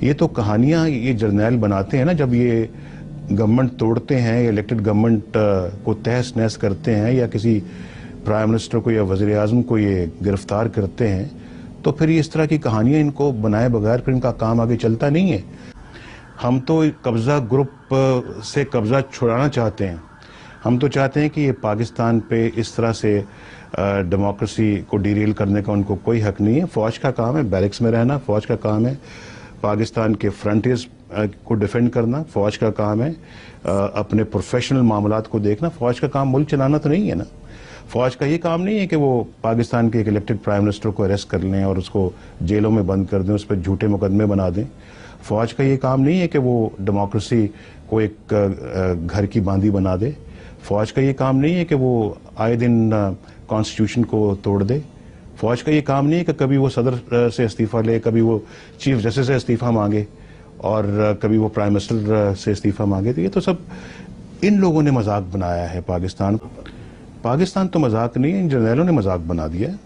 یہ تو کہانیاں یہ جرنیل بناتے ہیں نا، جب یہ گورنمنٹ توڑتے ہیں یا الیکٹڈ گورنمنٹ کو تہس نہس کرتے ہیں یا کسی پرائم منسٹر کو یا وزیر اعظم کو یہ گرفتار کرتے ہیں، تو پھر یہ اس طرح کی کہانیاں ان کو بنائے بغیر پھر ان کا کام آگے چلتا نہیں ہے۔ ہم تو قبضہ گروپ سے قبضہ چھڑانا چاہتے ہیں۔ ہم تو چاہتے ہیں کہ یہ پاکستان پہ اس طرح سے ڈیموکریسی کو ڈیریل کرنے کا ان کو کوئی حق نہیں ہے۔ فوج کا کام ہے بیرکس میں رہنا، فوج کا کام ہے پاکستان کے فرنٹیئرز کو ڈیفینڈ کرنا، فوج کا کام ہے اپنے پروفیشنل معاملات کو دیکھنا۔ فوج کا کام ملک چلانا تو نہیں ہے نا۔ فوج کا یہ کام نہیں ہے کہ وہ پاکستان کے ایک الیکٹڈ پرائم منسٹر کو اریسٹ کر لیں اور اس کو جیلوں میں بند کر دیں، اس پہ جھوٹے مقدمے بنا دیں۔ فوج کا یہ کام نہیں ہے کہ وہ ڈیموکریسی کو ایک گھر کی باندھی بنا دے۔ فوج کا یہ کام نہیں ہے کہ وہ آئے دن کانسٹیٹیوشن کو توڑ دے۔ فوج کا یہ کام نہیں ہے کہ کبھی وہ صدر سے استعفیٰ لے، کبھی وہ چیف جسٹس سے استعفیٰ مانگے اور کبھی وہ پرائم منسٹر سے استعفیٰ مانگے۔ تو یہ تو سب ان لوگوں نے مذاق بنایا ہے پاکستان تو مذاق نہیں ہے، ان جرنیلوں نے مذاق بنا دیا ہے۔